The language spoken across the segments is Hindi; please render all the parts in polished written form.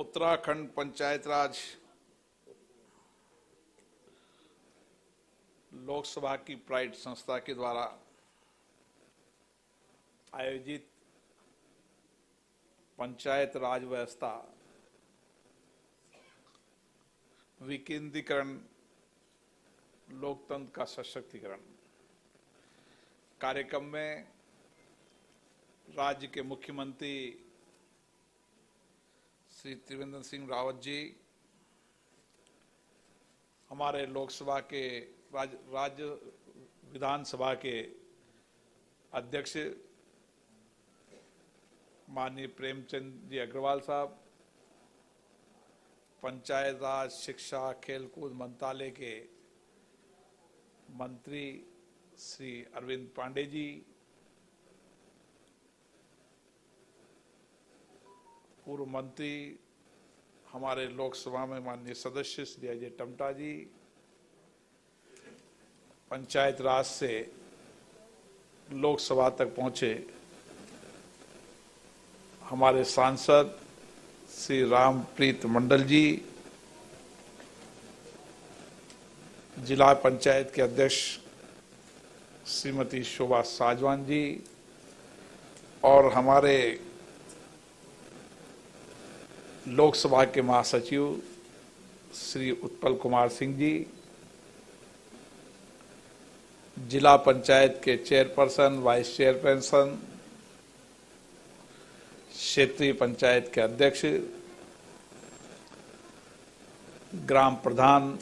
उत्तराखंड पंचायत राज लोकसभा की प्राइड संस्था के द्वारा आयोजित पंचायत राज व्यवस्था विकेंद्रीकरण लोकतंत्र का सशक्तिकरण कार्यक्रम में राज्य के मुख्यमंत्री श्री त्रिवेंद्र सिंह रावत जी, हमारे लोकसभा के राज्य विधानसभा के अध्यक्ष माननीय प्रेमचंद जी अग्रवाल साहब, पंचायत राज, शिक्षा, खेलकूद मंत्रालय के मंत्री श्री अरविंद पांडे जी, पूर्व मंत्री हमारे लोकसभा में माननीय सदस्य श्री अजय टमटा जी, पंचायत राज से लोकसभा तक पहुंचे हमारे सांसद श्री रामप्रीत मंडल जी, जिला पंचायत के अध्यक्ष श्रीमती शोभा साजवान जी और हमारे लोकसभा के महासचिव श्री उत्पल कुमार सिंह जी, जिला पंचायत के चेयरपर्सन, वाइस चेयरपर्सन, क्षेत्रीय पंचायत के अध्यक्ष, ग्राम प्रधान,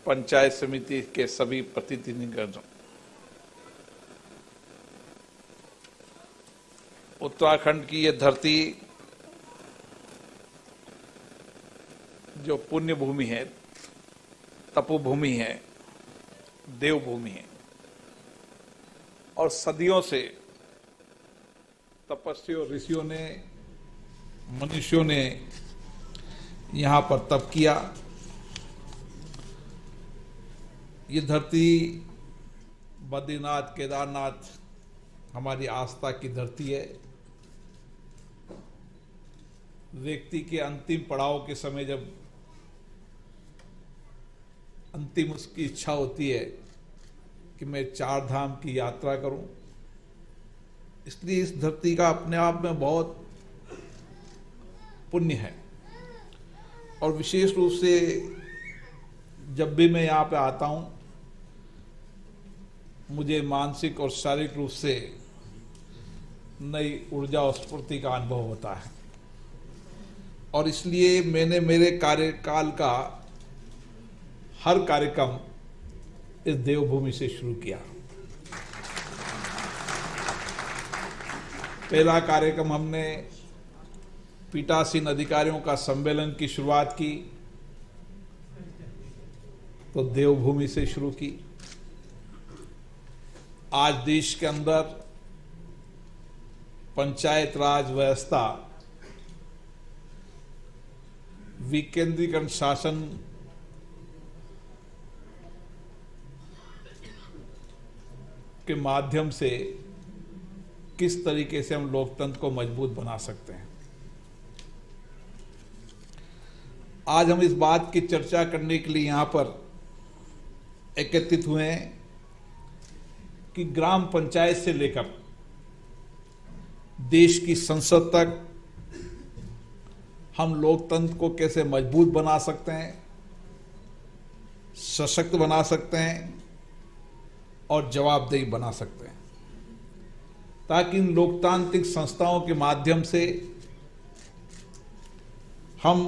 पंचायत समिति के सभी प्रतिनिधिगण, उत्तराखंड की ये धरती जो पुण्य भूमि है, तपोभूमि है, देवभूमि है और सदियों से तपस्वियों, ऋषियों ने, मनुष्यों ने यहाँ पर तप किया। ये धरती बद्रीनाथ, केदारनाथ हमारी आस्था की धरती है। व्यक्ति के अंतिम पड़ाव के समय जब अंतिम उसकी इच्छा होती है कि मैं 4 धाम की यात्रा करूं, इसलिए इस धरती का अपने आप में बहुत पुण्य है। और विशेष रूप से जब भी मैं यहाँ पे आता हूँ, मुझे मानसिक और शारीरिक रूप से नई ऊर्जा और स्फूर्ति का अनुभव होता है। और इसलिए मैंने मेरे कार्यकाल का हर कार्यक्रम इस देवभूमि से शुरू किया। पहला कार्यक्रम हमने पीठासीन अधिकारियों का सम्मेलन की शुरुआत की तो देवभूमि से शुरू की। आज देश के अंदर पंचायत राज व्यवस्था विकेंद्रीकरण शासन के माध्यम से किस तरीके से हम लोकतंत्र को मजबूत बना सकते हैं। आज हम इस बात की चर्चा करने के लिए यहां पर एकत्रित हुए हैं कि ग्राम पंचायत से लेकर देश की संसद तक हम लोकतंत्र को कैसे मजबूत बना सकते हैं, सशक्त बना सकते हैं और जवाबदेही बना सकते हैं, ताकि इन लोकतांत्रिक संस्थाओं के माध्यम से हम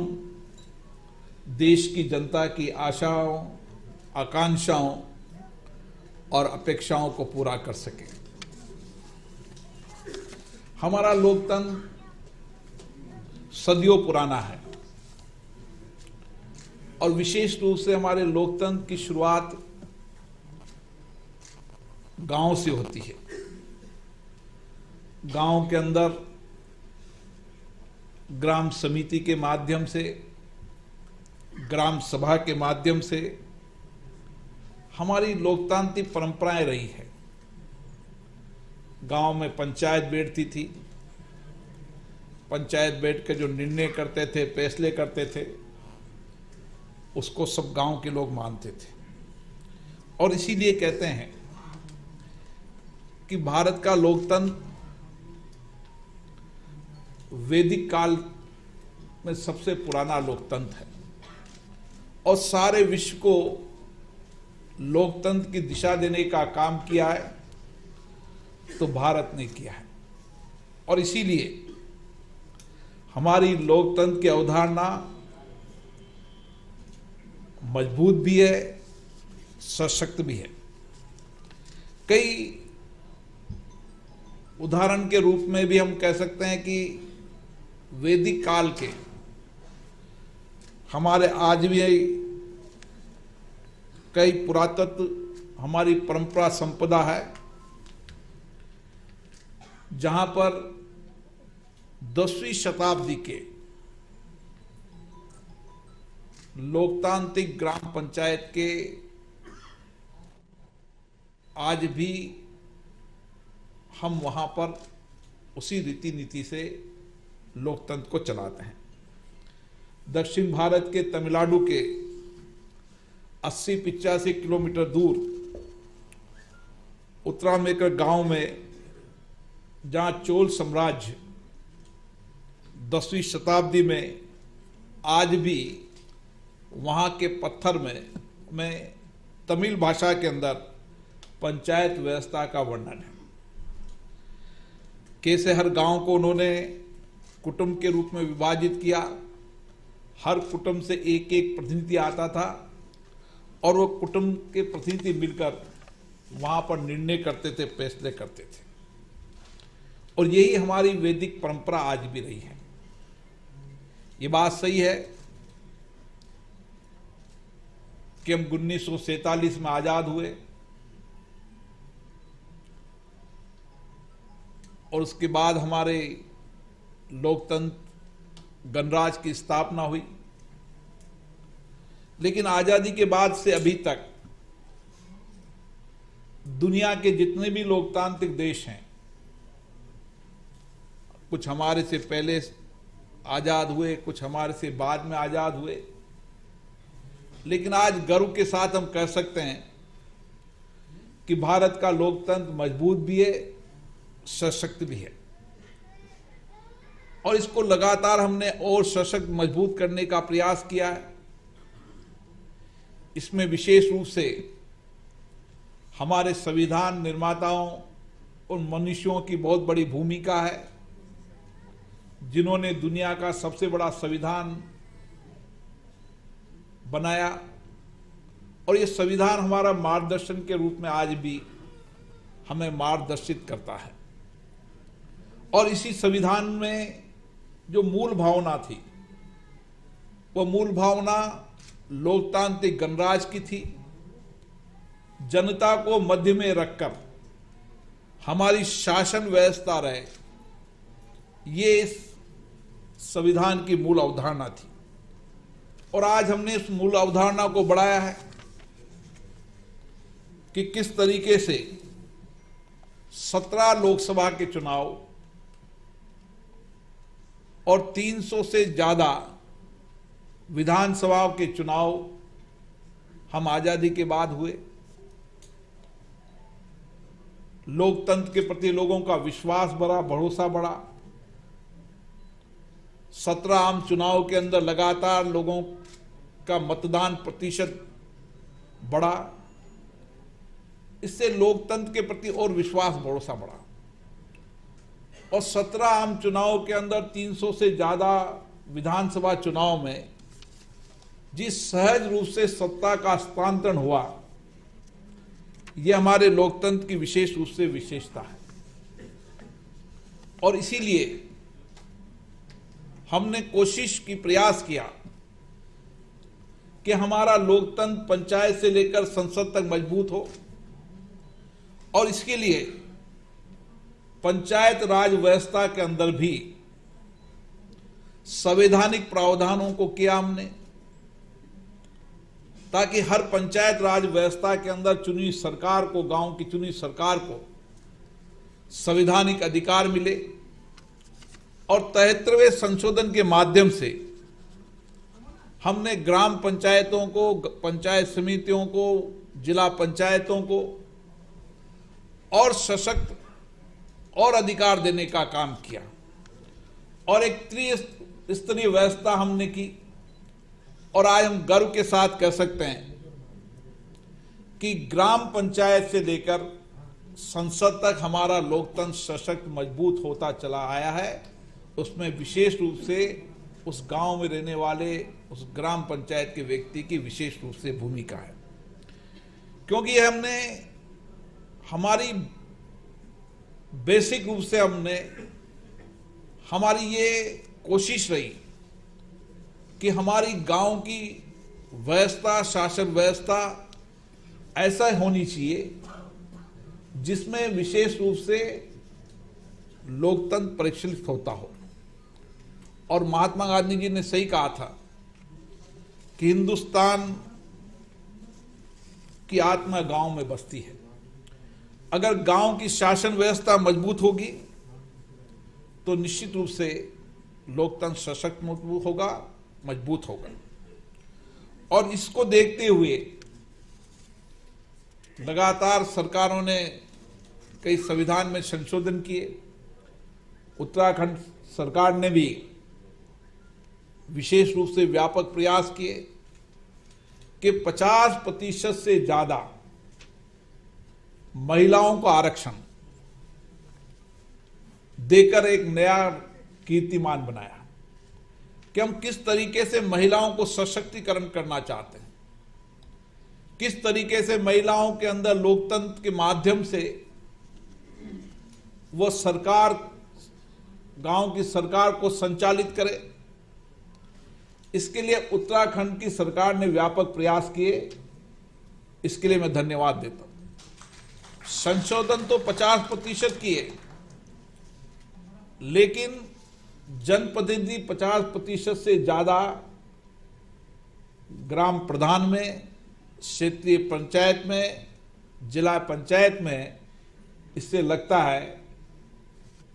देश की जनता की आशाओं, आकांक्षाओं और अपेक्षाओं को पूरा कर सकें। हमारा लोकतंत्र सदियों पुराना है और विशेष रूप से हमारे लोकतंत्र की शुरुआत गांव से होती है। गांव के अंदर ग्राम समिति के माध्यम से, ग्राम सभा के माध्यम से हमारी लोकतांत्रिक परंपराएं रही है। गांव में पंचायत बैठती थी, पंचायत बैठ के जो निर्णय करते थे, फैसले करते थे, उसको सब गांव के लोग मानते थे। और इसीलिए कहते हैं कि भारत का लोकतंत्र वैदिक काल में सबसे पुराना लोकतंत्र है और सारे विश्व को लोकतंत्र की दिशा देने का काम किया है तो भारत ने किया है। और इसीलिए हमारी लोकतंत्र की अवधारणा मजबूत भी है, सशक्त भी है। कई उदाहरण के रूप में भी हम कह सकते हैं कि वैदिक काल के हमारे आज भी कई पुरातत्व हमारी परंपरा संपदा है, जहां पर 10वीं शताब्दी के लोकतांत्रिक ग्राम पंचायत के आज भी हम वहां पर उसी रीति नीति से लोकतंत्र को चलाते हैं। दक्षिण भारत के तमिलनाडु के 80-85 किलोमीटर दूर उत्तरामेकर गांव में, जहां चोल साम्राज्य 10वीं शताब्दी में आज भी वहां के पत्थर में तमिल भाषा के अंदर पंचायत व्यवस्था का वर्णन है। कैसे हर गांव को उन्होंने कुटुंब के रूप में विभाजित किया, हर कुटुंब से एक एक प्रतिनिधि आता था और वो कुटुंब के प्रतिनिधि मिलकर वहां पर निर्णय करते थे, फैसले करते थे। और यही हमारी वैदिक परंपरा आज भी रही है। ये बात सही है कि हम 1947 में आजाद हुए और उसके बाद हमारे लोकतंत्र गणराज्य की स्थापना हुई, लेकिन आजादी के बाद से अभी तक दुनिया के जितने भी लोकतांत्रिक देश हैं, कुछ हमारे से पहले आजाद हुए, कुछ हमारे से बाद में आजाद हुए, लेकिन आज गर्व के साथ हम कह सकते हैं कि भारत का लोकतंत्र मजबूत भी है, सशक्त भी है। और इसको लगातार हमने और सशक्त मजबूत करने का प्रयास किया है। इसमें विशेष रूप से हमारे संविधान निर्माताओं उन मनुष्यों की बहुत बड़ी भूमिका है जिन्होंने दुनिया का सबसे बड़ा संविधान बनाया। और ये संविधान हमारा मार्गदर्शन के रूप में आज भी हमें मार्गदर्शित करता है। और इसी संविधान में जो मूल भावना थी, वो मूल भावना लोकतांत्रिक गणराज्य की थी। जनता को मध्य में रखकर हमारी शासन व्यवस्था रहे, ये इस संविधान की मूल अवधारणा थी। और आज हमने इस मूल अवधारणा को बढ़ाया है कि किस तरीके से 17 लोकसभा के चुनाव और 300 से ज्यादा विधानसभा के चुनाव हम आजादी के बाद हुए। लोकतंत्र के प्रति लोगों का विश्वास बढ़ा, भरोसा बढ़ा। 17 आम चुनाव के अंदर लगातार लोगों का मतदान प्रतिशत बढ़ा। इससे लोकतंत्र के प्रति और विश्वास, भरोसा बढ़ा। और 17 आम चुनाव के अंदर 300 से ज्यादा विधानसभा चुनाव में जिस सहज रूप से सत्ता का हस्तांतरण हुआ, यह हमारे लोकतंत्र की विशेष रूप से विशेषता है। और इसीलिए हमने कोशिश की, प्रयास किया कि हमारा लोकतंत्र पंचायत से लेकर संसद तक मजबूत हो। और इसके लिए पंचायत राज व्यवस्था के अंदर भी संवैधानिक प्रावधानों को किया हमने, ताकि हर पंचायत राज व्यवस्था के अंदर चुनी सरकार को, गांव की चुनी सरकार को संवैधानिक अधिकार मिले। और 73वें संशोधन के माध्यम से हमने ग्राम पंचायतों को, पंचायत समितियों को, जिला पंचायतों को और सशक्त और अधिकार देने का काम किया और एक त्रिस्तरीय व्यवस्था हमने की। और आज हम गर्व के साथ कह सकते हैं कि ग्राम पंचायत से लेकर संसद तक हमारा लोकतंत्र सशक्त मजबूत होता चला आया है। उसमें विशेष रूप से उस गांव में रहने वाले उस ग्राम पंचायत के व्यक्ति की विशेष रूप से भूमिका है, क्योंकि हमने हमारी बेसिक रूप से हमारी ये कोशिश रही कि हमारी गांव की व्यवस्था, शासन व्यवस्था ऐसा होनी चाहिए जिसमें विशेष रूप से लोकतंत्र परिचालित होता हो। और महात्मा गांधी जी ने सही कहा था कि हिंदुस्तान की आत्मा गांव में बसती है। अगर गांव की शासन व्यवस्था मजबूत होगी तो निश्चित रूप से लोकतंत्र सशक्त मजबूत होगा, मजबूत होगा। और इसको देखते हुए लगातार सरकारों ने कई संविधान में संशोधन किए। उत्तराखंड सरकार ने भी विशेष रूप से व्यापक प्रयास किए कि 50% से ज्यादा महिलाओं को आरक्षण देकर एक नया कीर्तिमान बनाया कि हम किस तरीके से महिलाओं को सशक्तिकरण करना चाहते हैं, किस तरीके से महिलाओं के अंदर लोकतंत्र के माध्यम से वो सरकार, गांव की सरकार को संचालित करे। इसके लिए उत्तराखंड की सरकार ने व्यापक प्रयास किए, इसके लिए मैं धन्यवाद देता हूं। संशोधन तो 50% किए, लेकिन जनप्रतिनिधि 50% से ज्यादा ग्राम प्रधान में, क्षेत्रीय पंचायत में, जिला पंचायत में। इससे लगता है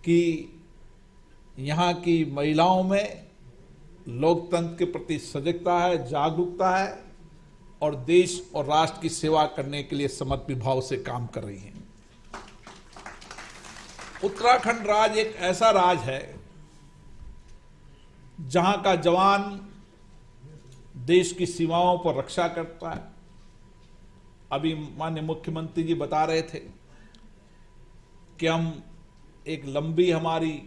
कि यहाँ की महिलाओं में लोकतंत्र के प्रति सजगता है, जागरूकता है और देश और राष्ट्र की सेवा करने के लिए समर्पित भाव से काम कर रही हैं। उत्तराखंड राज्य एक ऐसा राज्य है जहां का जवान देश की सीमाओं पर रक्षा करता है। अभी माननीय मुख्यमंत्री जी बता रहे थे कि हम एक लंबी हमारी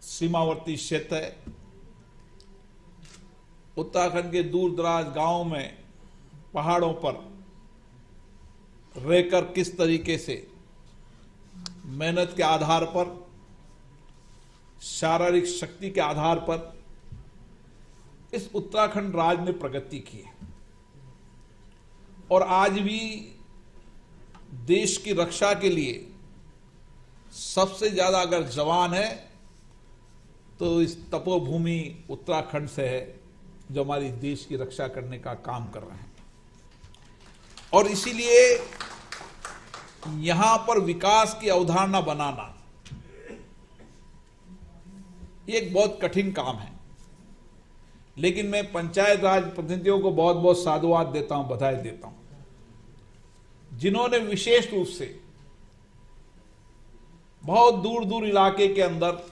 सीमावर्ती क्षेत्र है। उत्तराखंड के दूर दराज गांवों में, पहाड़ों पर रहकर किस तरीके से मेहनत के आधार पर, शारीरिक शक्ति के आधार पर इस उत्तराखंड राज्य ने प्रगति की है। और आज भी देश की रक्षा के लिए सबसे ज्यादा अगर जवान है तो इस तपोभूमि उत्तराखंड से है, जो हमारी देश की रक्षा करने का काम कर रहे हैं। और इसीलिए यहां पर विकास की अवधारणा बनाना ये एक बहुत कठिन काम है। लेकिन मैं पंचायत राज प्रतिनिधियों को बहुत बहुत साधुवाद देता हूं, बधाई देता हूं, जिन्होंने विशेष रूप से बहुत दूर दूर इलाके के अंदर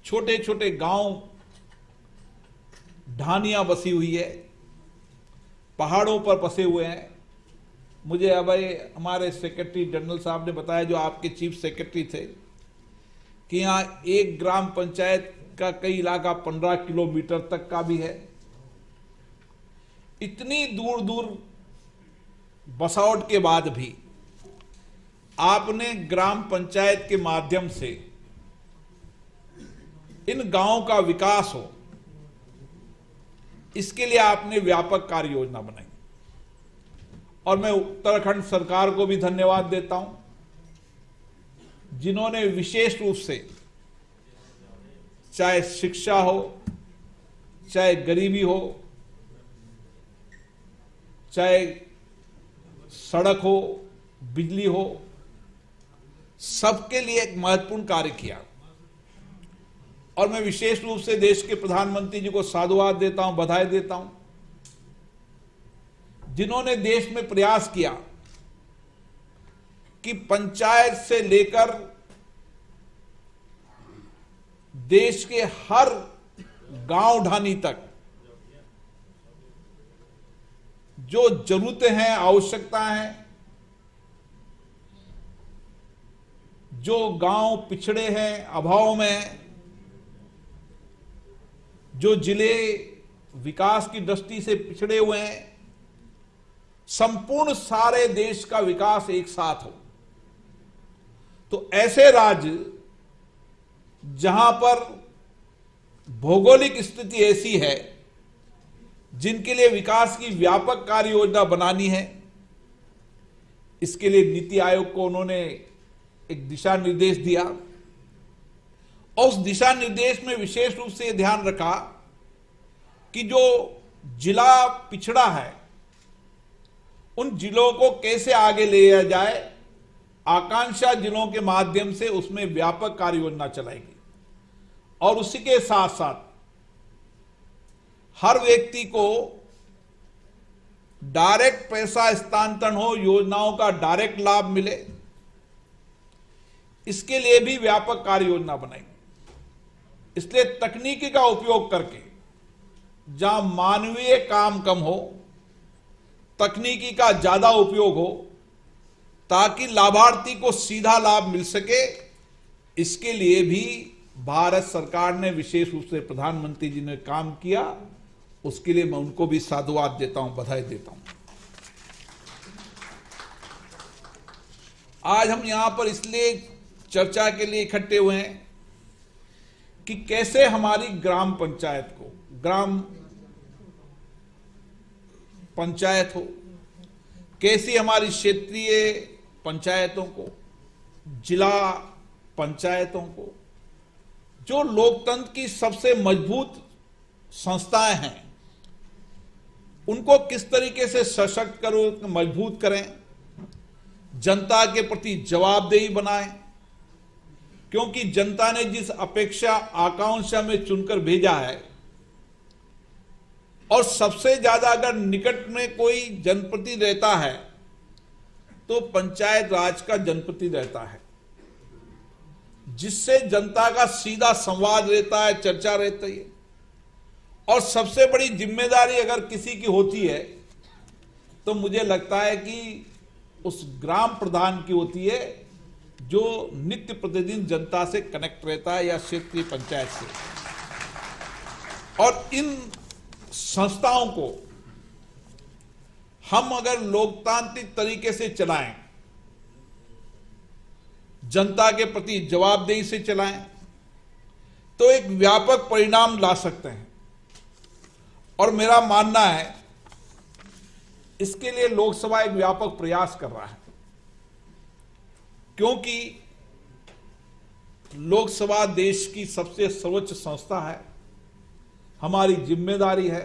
छोटे छोटे गांव, ढानियां बसी हुई है, पहाड़ों पर बसे हुए हैं। मुझे अभी हमारे सेक्रेटरी जनरल साहब ने बताया, जो आपके चीफ सेक्रेटरी थे, कि यहाँ एक ग्राम पंचायत का कई इलाका 15 किलोमीटर तक का भी है। इतनी दूर दूर बसावट के बाद भी आपने ग्राम पंचायत के माध्यम से इन गांवों का विकास हो, इसके लिए आपने व्यापक कार्य योजना बनाई। और मैं उत्तराखंड सरकार को भी धन्यवाद देता हूं, जिन्होंने विशेष रूप से, चाहे शिक्षा हो, चाहे गरीबी हो, चाहे सड़क हो, बिजली हो, सबके लिए एक महत्वपूर्ण कार्य किया। और मैं विशेष रूप से देश के प्रधानमंत्री जी को साधुवाद देता हूं, बधाई देता हूं, जिन्होंने देश में प्रयास किया कि पंचायत से लेकर देश के हर गांव ढानी तक जो जरूरतें हैं, आवश्यकताएं हैं, जो गांव पिछड़े हैं, अभाव में, जो जिले विकास की दृष्टि से पिछड़े हुए हैं, संपूर्ण सारे देश का विकास एक साथ हो। तो ऐसे राज्य जहां पर भौगोलिक स्थिति ऐसी है, जिनके लिए विकास की व्यापक कार्य योजना बनानी है, इसके लिए नीति आयोग को उन्होंने एक दिशा निर्देश दिया और उस दिशा निर्देश में विशेष रूप से ध्यान रखा कि जो जिला पिछड़ा है उन जिलों को कैसे आगे ले जाया जाए। आकांक्षा जिलों के माध्यम से उसमें व्यापक कार्य योजना चलाएगी और उसी के साथ साथ हर व्यक्ति को डायरेक्ट पैसा हस्तांतरण हो, योजनाओं का डायरेक्ट लाभ मिले, इसके लिए भी व्यापक कार्य योजना बनाएगी। इसलिए तकनीकी का उपयोग करके जहां मानवीय काम कम हो, तकनीकी का ज्यादा उपयोग हो, ताकि लाभार्थी को सीधा लाभ मिल सके, इसके लिए भी भारत सरकार ने विशेष रूप से प्रधानमंत्री जी ने काम किया। उसके लिए मैं उनको भी साधुवाद देता हूं, बधाई देता हूं। आज हम यहां पर इसलिए चर्चा के लिए इकट्ठे हुए हैं कि कैसे हमारी ग्राम पंचायत को ग्राम पंचायत हो, कैसी हमारी क्षेत्रीय पंचायतों को, जिला पंचायतों को, जो लोकतंत्र की सबसे मजबूत संस्थाएं हैं, उनको किस तरीके से सशक्त करो, मजबूत करें, जनता के प्रति जवाबदेही बनाएं। क्योंकि जनता ने जिस अपेक्षा आकांक्षा में चुनकर भेजा है, और सबसे ज्यादा अगर निकट में कोई जनप्रतिनिधि रहता है तो पंचायत राज का जनप्रतिनिधि रहता है, जिससे जनता का सीधा संवाद रहता है, चर्चा रहती है। और सबसे बड़ी जिम्मेदारी अगर किसी की होती है तो मुझे लगता है कि उस ग्राम प्रधान की होती है, जो नित्य प्रतिदिन जनता से कनेक्ट रहता है या क्षेत्रीय पंचायत से। और इन संस्थाओं को हम अगर लोकतांत्रिक तरीके से चलाएं, जनता के प्रति जवाबदेही से चलाएं, तो एक व्यापक परिणाम ला सकते हैं। और मेरा मानना है इसके लिए लोकसभा एक व्यापक प्रयास कर रहा है, क्योंकि लोकसभा देश की सबसे सर्वोच्च संस्था है। हमारी जिम्मेदारी है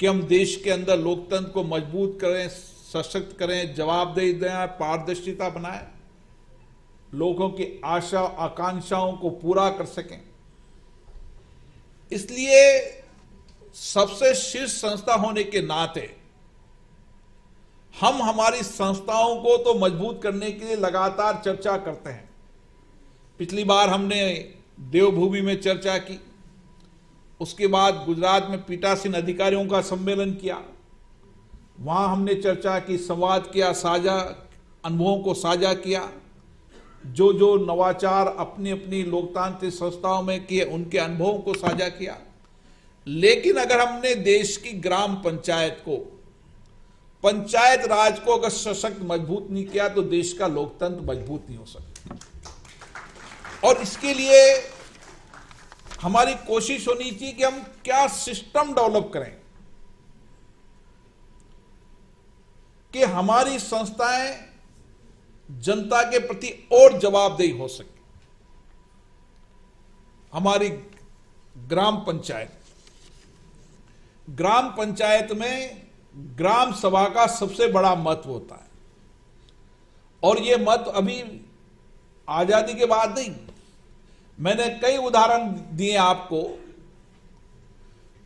कि हम देश के अंदर लोकतंत्र को मजबूत करें, सशक्त करें, जवाबदेही दें, पारदर्शिता बनाएं, लोगों की आशा आकांक्षाओं को पूरा कर सकें। इसलिए सबसे शीर्ष संस्था होने के नाते हम हमारी संस्थाओं को तो मजबूत करने के लिए लगातार चर्चा करते हैं। पिछली बार हमने देवभूमि में चर्चा की, उसके बाद गुजरात में पीठासीन अधिकारियों का सम्मेलन किया, वहां हमने चर्चा की, संवाद किया, साझा अनुभवों को साझा किया, जो जो नवाचार अपनी अपनी लोकतांत्रिक संस्थाओं में किए उनके अनुभवों को साझा किया। लेकिन अगर हमने देश की ग्राम पंचायत को, पंचायत राज को अगर सशक्त मजबूत नहीं किया तो देश का लोकतंत्र मजबूत नहीं हो सकता। और इसके लिए हमारी कोशिश होनी चाहिए कि हम क्या सिस्टम डेवलप करें कि हमारी संस्थाएं जनता के प्रति और जवाबदेही हो सके। हमारी ग्राम पंचायत में ग्राम सभा का सबसे बड़ा महत्व होता है, और यह महत्व अभी आजादी के बाद नहीं, मैंने कई उदाहरण दिए आपको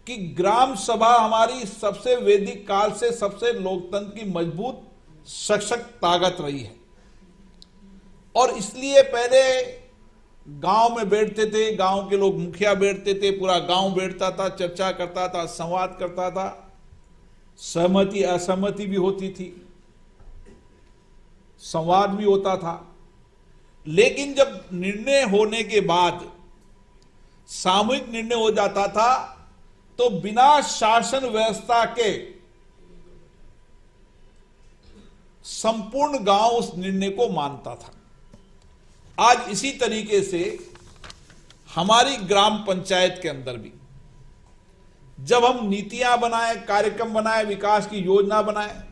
कि ग्राम सभा हमारी सबसे वैदिक काल से सबसे लोकतंत्र की मजबूत सशक्त ताकत रही है। और इसलिए पहले गांव में बैठते थे, गांव के लोग मुखिया बैठते थे, पूरा गांव बैठता था, चर्चा करता था, संवाद करता था, सहमति असहमति भी होती थी, संवाद भी होता था। लेकिन जब निर्णय होने के बाद सामूहिक निर्णय हो जाता था तो बिना शासन व्यवस्था के संपूर्ण गांव उस निर्णय को मानता था। आज इसी तरीके से हमारी ग्राम पंचायत के अंदर भी जब हम नीतियां बनाएं, कार्यक्रम बनाएं, विकास की योजना बनाएं,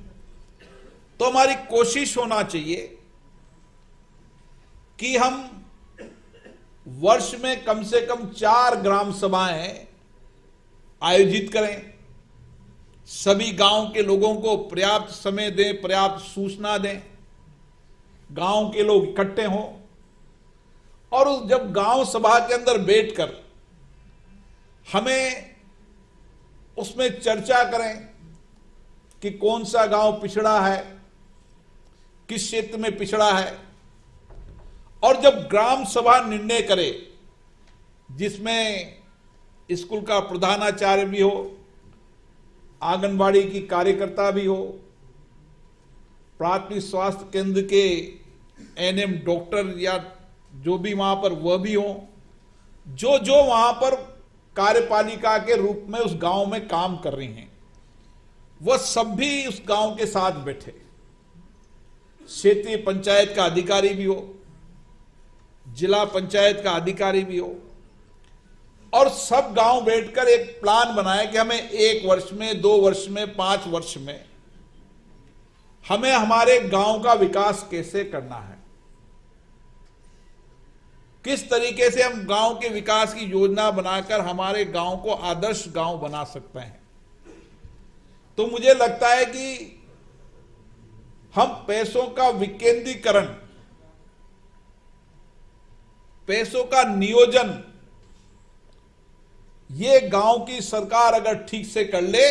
तो हमारी कोशिश होना चाहिए कि हम वर्ष में कम से कम 4 ग्राम सभाएं आयोजित करें, सभी गांव के लोगों को पर्याप्त समय दें, पर्याप्त सूचना दें, गांव के लोग इकट्ठे हों और जब गांव सभा के अंदर बैठकर हमें उसमें चर्चा करें कि कौन सा गांव पिछड़ा है, किस क्षेत्र में पिछड़ा है। और जब ग्राम सभा निर्णय करे जिसमें स्कूल का प्रधानाचार्य भी हो, आंगनबाड़ी की कार्यकर्ता भी हो, प्राथमिक स्वास्थ्य केंद्र के एनएम डॉक्टर या जो भी वहां पर वह भी हो, जो जो वहां पर कार्यपालिका के रूप में उस गांव में काम कर रही हैं, वह सब भी उस गांव के साथ बैठे, क्षेत्रीय पंचायत का अधिकारी भी हो, जिला पंचायत का अधिकारी भी हो, और सब गांव बैठकर एक प्लान बनाए कि हमें 1 वर्ष में, 2 वर्ष में, 5 वर्ष में हमें हमारे गांव का विकास कैसे करना है, किस तरीके से हम गांव के विकास की योजना बनाकर हमारे गांव को आदर्श गांव बना सकते हैं। तो मुझे लगता है कि हम पैसों का विकेंद्रीकरण, पैसों का नियोजन, ये गांव की सरकार अगर ठीक से कर ले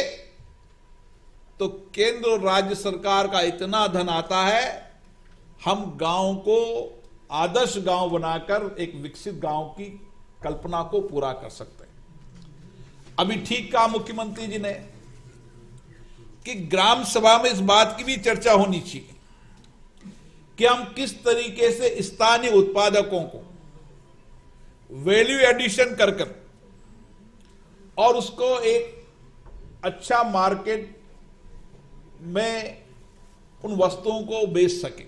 तो केंद्र और राज्य सरकार का इतना धन आता है, हम गांव को आदर्श गांव बनाकर एक विकसित गांव की कल्पना को पूरा कर सकते हैं। अभी ठीक कहा मुख्यमंत्री जी ने कि ग्राम सभा में इस बात की भी चर्चा होनी चाहिए कि हम किस तरीके से स्थानीय उत्पादकों को वैल्यू एडिशन कर कर और उसको एक अच्छा मार्केट में उन वस्तुओं को बेच सके।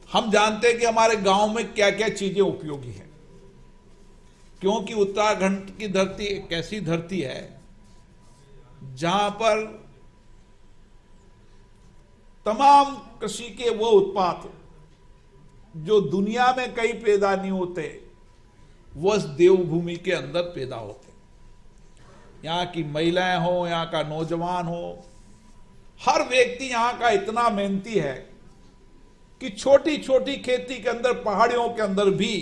हम जानते हैं कि हमारे गांव में क्या क्या चीजें उपयोगी हैं, क्योंकि उत्तराखंड की धरती एक ऐसी धरती है जहां पर तमाम कृषि के वो उत्पाद जो दुनिया में कहीं पैदा नहीं होते, वो इस देवभूमि के अंदर पैदा होते। यहाँ की महिलाएं हो, यहाँ का नौजवान हो, हर व्यक्ति यहाँ का इतना मेहनती है कि छोटी छोटी खेती के अंदर, पहाड़ियों के अंदर भी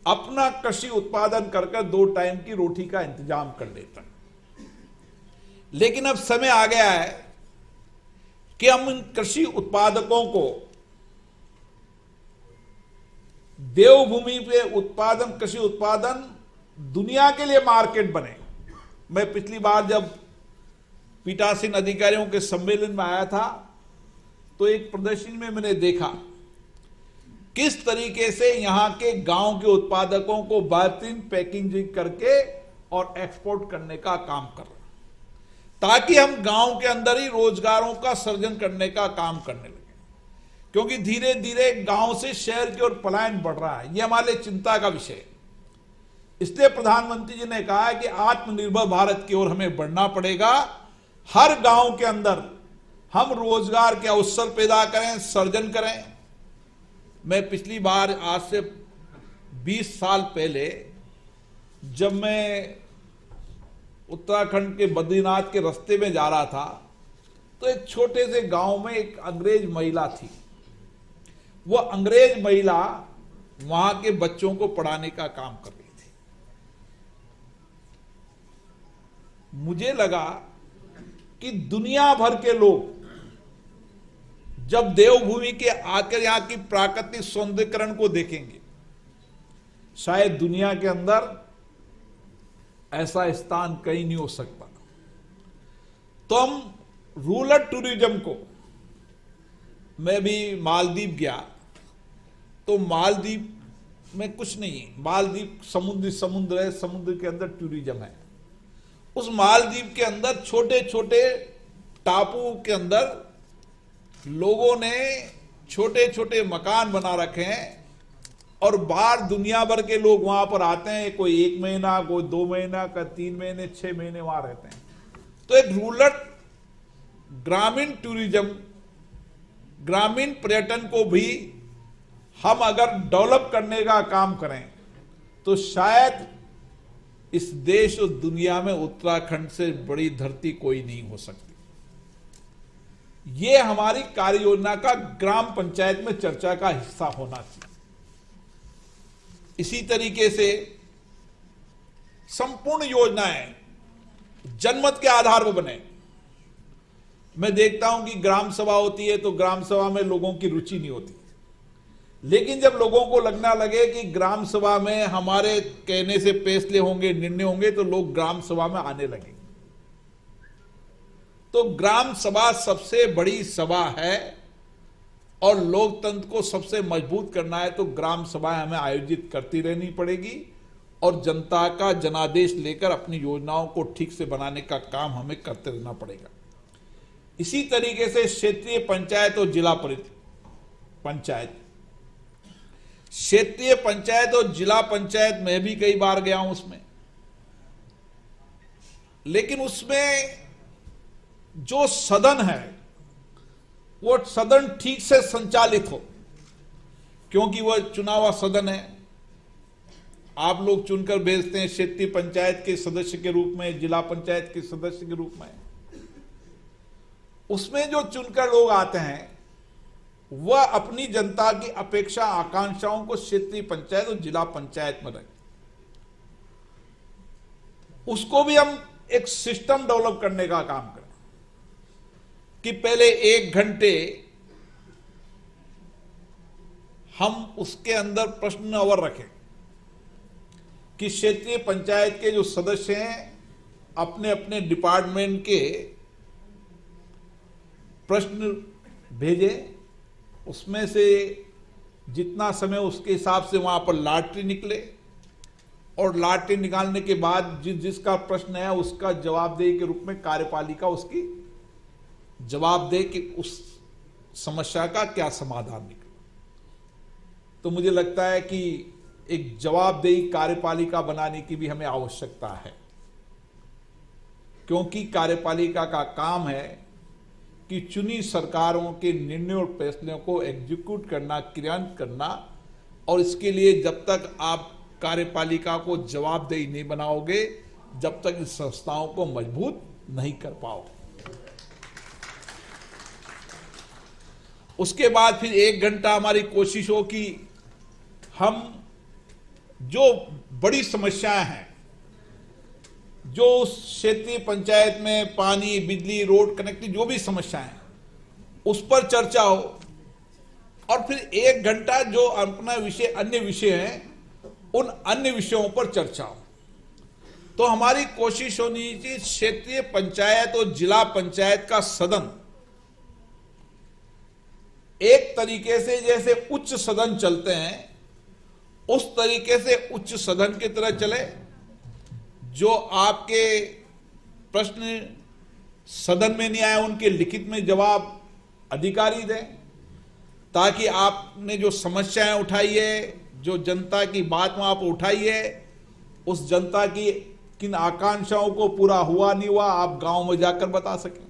अपना कृषि उत्पादन कर 2 टाइम की रोटी का इंतजाम कर लेता है। लेकिन अब समय आ गया है कि हम इन कृषि उत्पादकों को देवभूमि पे उत्पादन, कृषि उत्पादन दुनिया के लिए मार्केट बने। मैं पिछली बार जब पीठासीन अधिकारियों के सम्मेलन में आया था तो एक प्रदर्शनी में मैंने देखा किस तरीके से यहां के गांव के उत्पादकों को बेहतरीन पैकेजिंग करके और एक्सपोर्ट करने का काम कर रहे हैं, ताकि हम गांव के अंदर ही रोजगारों का सृजन करने का काम करने लगे। क्योंकि धीरे धीरे गांव से शहर की ओर पलायन बढ़ रहा है, यह हमारे चिंता का विषय है। इसलिए प्रधानमंत्री जी ने कहा है कि आत्मनिर्भर भारत की ओर हमें बढ़ना पड़ेगा। हर गांव के अंदर हम रोजगार के अवसर पैदा करें, सृजन करें। मैं पिछली बार आज से 20 साल पहले जब मैं उत्तराखंड के बद्रीनाथ के रास्ते में जा रहा था तो एक छोटे से गांव में एक अंग्रेज महिला थी। वो अंग्रेज महिला वहां के बच्चों को पढ़ाने का काम कर रही थी। मुझे लगा कि दुनिया भर के लोग जब देवभूमि के आकर यहां की प्राकृतिक सौंदर्यीकरण को देखेंगे, शायद दुनिया के अंदर ऐसा स्थान कहीं नहीं हो सकता। तो हम रूरल टूरिज्म को, मैं भी मालदीव गया तो मालदीव में कुछ नहीं है, मालदीव समुद्र है, समुद्र के अंदर टूरिज्म है। उस मालदीव के अंदर छोटे छोटे टापू के अंदर लोगों ने छोटे छोटे मकान बना रखे हैं और बाहर दुनिया भर के लोग वहां पर आते हैं। कोई 1 महीना, कोई 2 महीना, का 3 महीने, 6 महीने वहां रहते हैं। तो एक रूरल ग्रामीण टूरिज्म, ग्रामीण पर्यटन को भी हम अगर डेवलप करने का काम करें तो शायद इस देश और दुनिया में उत्तराखंड से बड़ी धरती कोई नहीं हो सकती। ये हमारी कार्य योजना का ग्राम पंचायत में चर्चा का हिस्सा होना चाहिए। इसी तरीके से संपूर्ण योजनाएं जनमत के आधार पर बने। मैं देखता हूं कि ग्राम सभा होती है तो ग्राम सभा में लोगों की रुचि नहीं होती, लेकिन जब लोगों को लगना लगे कि ग्राम सभा में हमारे कहने से फैसले होंगे, निर्णय होंगे, तो लोग ग्राम सभा में आने लगे। तो ग्राम सभा सबसे बड़ी सभा है और लोकतंत्र को सबसे मजबूत करना है तो ग्राम सभाएं हमें आयोजित करती रहनी पड़ेगी और जनता का जनादेश लेकर अपनी योजनाओं को ठीक से बनाने का काम हमें करते रहना पड़ेगा। इसी तरीके से क्षेत्रीय पंचायत और जिला पंचायत, क्षेत्रीय पंचायत और जिला पंचायत मैं भी कई बार गया हूं उसमें, लेकिन उसमें जो सदन है वो सदन ठीक से संचालित हो, क्योंकि वह चुना हुआ सदन है। आप लोग चुनकर भेजते हैं क्षेत्रीय पंचायत के सदस्य के रूप में, जिला पंचायत के सदस्य के रूप में। उसमें जो चुनकर लोग आते हैं वह अपनी जनता की अपेक्षा, आकांक्षाओं को क्षेत्रीय पंचायत और जिला पंचायत में रखें। उसको भी हम एक सिस्टम डेवलप करने का काम करें कि पहले 1 घंटे हम उसके अंदर प्रश्न अवर रखें कि क्षेत्रीय पंचायत के जो सदस्य हैं अपने अपने डिपार्टमेंट के प्रश्न भेजें। उसमें से जितना समय उसके हिसाब से वहां पर लॉटरी निकले और लॉटरी निकालने के बाद जिसका प्रश्न है उसका जवाबदेही के रूप में कार्यपालिका उसकी जवाब दे कि उस समस्या का क्या समाधान निकला। तो मुझे लगता है कि एक जवाबदेही कार्यपालिका बनाने की भी हमें आवश्यकता है, क्योंकि कार्यपालिका का काम है कि चुनी सरकारों के निर्णयों और फैसलों को एग्जीक्यूट करना, क्रियान्वित करना, और इसके लिए जब तक आप कार्यपालिका को जवाबदेही नहीं बनाओगे, जब तक इस संस्थाओं को मजबूत नहीं कर पाओगे। उसके बाद फिर 1 घंटा हमारी कोशिश हो कि हम जो बड़ी समस्याएं हैं, जो क्षेत्रीय पंचायत में पानी, बिजली, रोड कनेक्टिविटी, जो भी समस्याएं हैं उस पर चर्चा हो, और फिर 1 घंटा जो अपना विषय, अन्य विषय हैं, उन अन्य विषयों पर चर्चा हो। तो हमारी कोशिश होनी चाहिए क्षेत्रीय पंचायत और जिला पंचायत का सदन एक तरीके से जैसे उच्च सदन चलते हैं उस तरीके से उच्च सदन की तरह चले, जो आपके प्रश्न सदन में नहीं आए उनके लिखित में जवाब अधिकारी दें, ताकि आपने जो समस्याएं उठाई है, जो जनता की बात वहां पर उठाई है, उस जनता की किन आकांक्षाओं को पूरा हुआ नहीं हुआ आप गांव में जाकर बता सकें।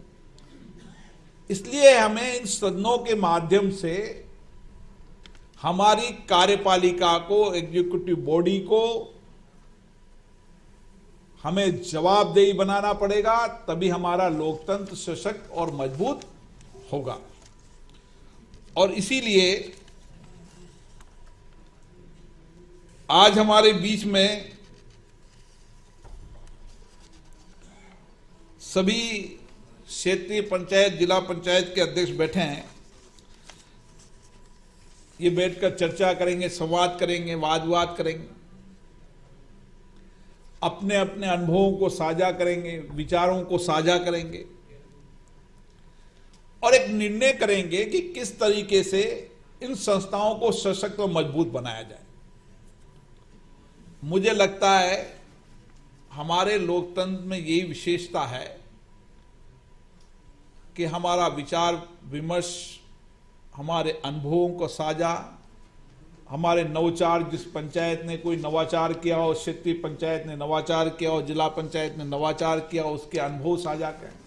इसलिए हमें इन सदनों के माध्यम से हमारी कार्यपालिका को, एग्जीक्यूटिव बॉडी को हमें जवाबदेही बनाना पड़ेगा, तभी हमारा लोकतंत्र सशक्त और मजबूत होगा। और इसीलिए आज हमारे बीच में सभी क्षेत्रीय पंचायत, जिला पंचायत के अध्यक्ष बैठे हैं। ये बैठकर चर्चा करेंगे, संवाद करेंगे, वाद विवाद करेंगे, अपने अपने अनुभवों को साझा करेंगे, विचारों को साझा करेंगे और एक निर्णय करेंगे कि किस तरीके से इन संस्थाओं को सशक्त और मजबूत बनाया जाए। मुझे लगता है हमारे लोकतंत्र में यही विशेषता है कि हमारा विचार विमर्श, हमारे अनुभवों को साझा, हमारे नवाचार, जिस पंचायत ने कोई नवाचार किया हो, क्षेत्रीय पंचायत ने नवाचार किया हो, जिला पंचायत ने नवाचार किया हो, उसके अनुभव साझा करें।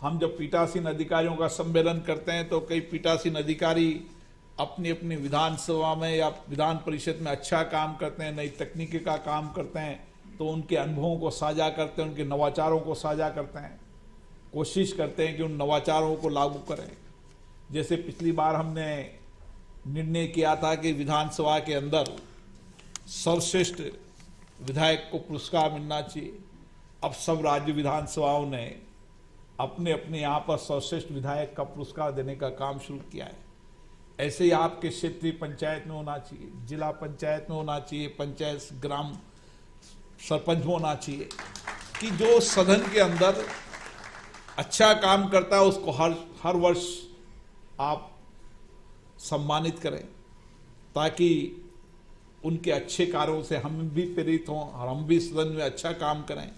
हम जब पीठासीन अधिकारियों का सम्मेलन करते हैं तो कई पीठासीन अधिकारी अपनी अपनी विधानसभा में या विधान परिषद में अच्छा काम करते हैं, नई तकनीकी का काम करते हैं, तो उनके अनुभवों को साझा करते हैं, उनके नवाचारों को साझा करते हैं, कोशिश करते हैं कि उन नवाचारों को लागू करें। जैसे पिछली बार हमने निर्णय किया था कि विधानसभा के अंदर सर्वश्रेष्ठ विधायक को पुरस्कार मिलना चाहिए। अब सब राज्य विधानसभाओं ने अपने अपने यहाँ पर सर्वश्रेष्ठ विधायक का पुरस्कार देने का काम शुरू किया है। ऐसे ही आपके क्षेत्रीय पंचायत में होना चाहिए, जिला पंचायत में होना चाहिए, पंचायत ग्राम सरपंच में होना चाहिए कि जो सदन के अंदर अच्छा काम करता है उसको हर वर्ष आप सम्मानित करें, ताकि उनके अच्छे कार्यों से हम भी प्रेरित हों और हम भी सदन में अच्छा काम करें।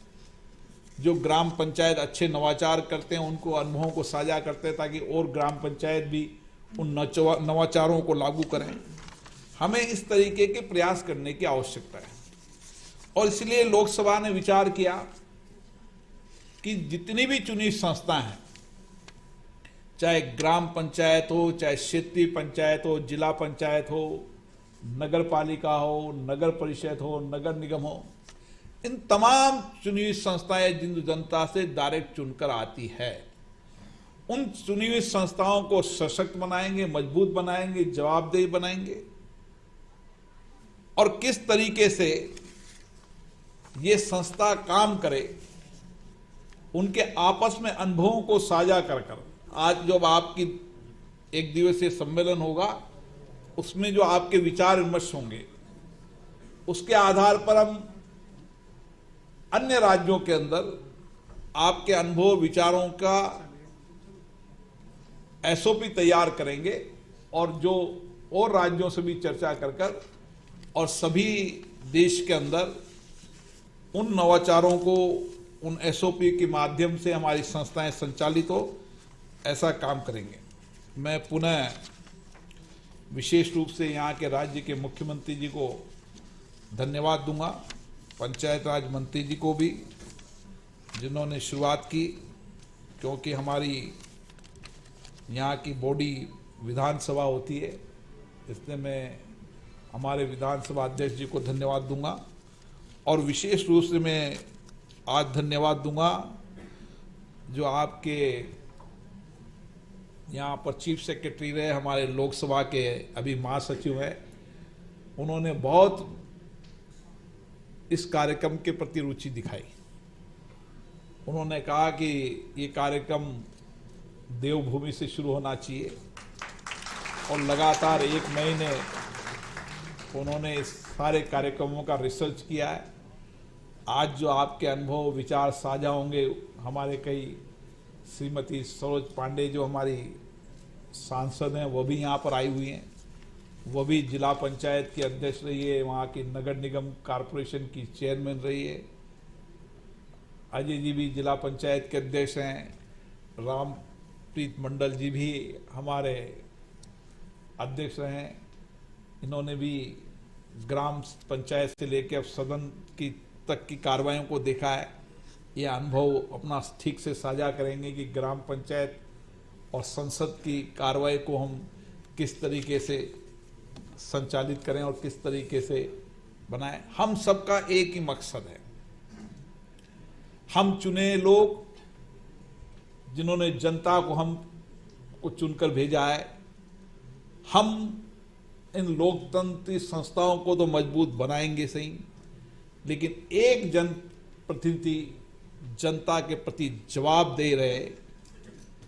जो ग्राम पंचायत अच्छे नवाचार करते हैं उनको अनुभवों को साझा करते हैं, ताकि और ग्राम पंचायत भी उन नवाचारों को लागू करें। हमें इस तरीके के प्रयास करने की आवश्यकता है और इसलिए लोकसभा ने विचार किया कि जितनी भी चुनी संस्था हैं, चाहे ग्राम पंचायत हो, चाहे क्षेत्रीय पंचायत हो, जिला पंचायत हो, नगर पालिका हो, नगर परिषद हो, नगर निगम हो, इन तमाम चुनी हुई संस्थाएं जिन जनता से डायरेक्ट चुनकर आती है, उन चुनी हुई संस्थाओं को सशक्त बनाएंगे, मजबूत बनाएंगे, जवाबदेही बनाएंगे और किस तरीके से ये संस्था काम करे, उनके आपस में अनुभवों को साझा कर आज जब आपकी एक दिवसीय सम्मेलन होगा उसमें जो आपके विचार विमर्श होंगे उसके आधार पर हम अन्य राज्यों के अंदर आपके अनुभव विचारों का एसओपी तैयार करेंगे और जो और राज्यों से भी चर्चा कर और सभी देश के अंदर उन नवाचारों को उन एसओपी के माध्यम से हमारी संस्थाएं संचालित हो, ऐसा काम करेंगे। मैं पुनः विशेष रूप से यहाँ के राज्य के मुख्यमंत्री जी को धन्यवाद दूंगा, पंचायत राज मंत्री जी को भी जिन्होंने शुरुआत की, क्योंकि हमारी यहाँ की बॉडी विधानसभा होती है, इसलिए मैं हमारे विधानसभा अध्यक्ष जी को धन्यवाद दूंगा और विशेष रूप से मैं आज धन्यवाद दूंगा जो आपके यहाँ पर चीफ सेक्रेटरी रहे, हमारे लोकसभा के अभी महासचिव हैं। उन्होंने बहुत इस कार्यक्रम के प्रति रुचि दिखाई। उन्होंने कहा कि ये कार्यक्रम देवभूमि से शुरू होना चाहिए और लगातार 1 महीने उन्होंने इस सारे कार्यक्रमों का रिसर्च किया है। आज जो आपके अनुभव विचार साझा होंगे, हमारे कई श्रीमती सरोज पांडे जो हमारी सांसद हैं वो भी यहाँ पर आई हुई हैं, वो भी जिला पंचायत की अध्यक्ष रही है, वहाँ की नगर निगम कॉरपोरेशन की चेयरमैन रही है, अजय जी भी जिला पंचायत के अध्यक्ष हैं, रामप्रीत मंडल जी भी हमारे अध्यक्ष हैं। इन्होंने भी ग्राम पंचायत से लेकर अब सदन की तक की कार्रवाइयों को देखा है। ये अनुभव अपना ठीक से साझा करेंगे कि ग्राम पंचायत और संसद की कार्रवाई को हम किस तरीके से संचालित करें और किस तरीके से बनाएं। हम सबका एक ही मकसद है, हम चुने लोग जिन्होंने जनता को हम को चुनकर भेजा है, हम इन लोकतंत्री संस्थाओं को तो मजबूत बनाएंगे सही, लेकिन एक जनप्रतिनिधि जनता के प्रति जवाब दे रहे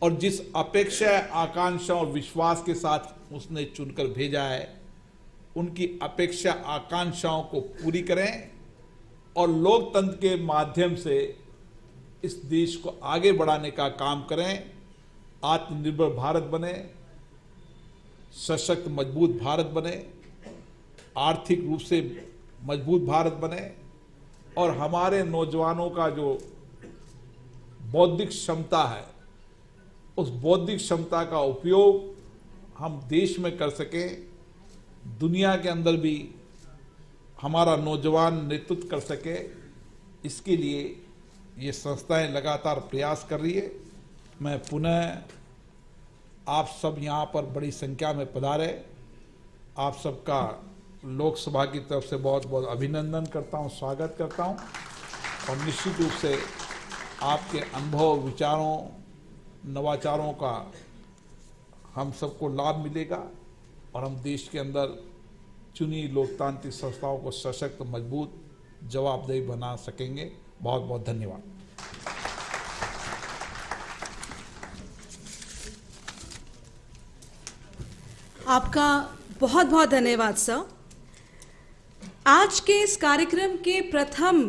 और जिस अपेक्षा, आकांक्षा और विश्वास के साथ उसने चुनकर भेजा है, उनकी अपेक्षा आकांक्षाओं को पूरी करें और लोकतंत्र के माध्यम से इस देश को आगे बढ़ाने का काम करें। आत्मनिर्भर भारत बने, सशक्त मजबूत भारत बने, आर्थिक रूप से मजबूत भारत बने और हमारे नौजवानों का जो बौद्धिक क्षमता है, उस बौद्धिक क्षमता का उपयोग हम देश में कर सकें, दुनिया के अंदर भी हमारा नौजवान नेतृत्व कर सके। इसके लिए ये संस्थाएं लगातार प्रयास कर रही है। मैं पुनः आप सब यहाँ पर बड़ी संख्या में पधारे, आप सबका लोकसभा की तरफ से बहुत बहुत अभिनंदन करता हूँ, स्वागत करता हूँ और निश्चित रूप से आपके अनुभव, विचारों, नवाचारों का हम सबको लाभ मिलेगा और हम देश के अंदर चुनी लोकतांत्रिक संस्थाओं को सशक्त, मजबूत, जवाबदेही बना सकेंगे। बहुत बहुत धन्यवाद। आपका बहुत बहुत धन्यवाद सर। आज के इस कार्यक्रम के प्रथम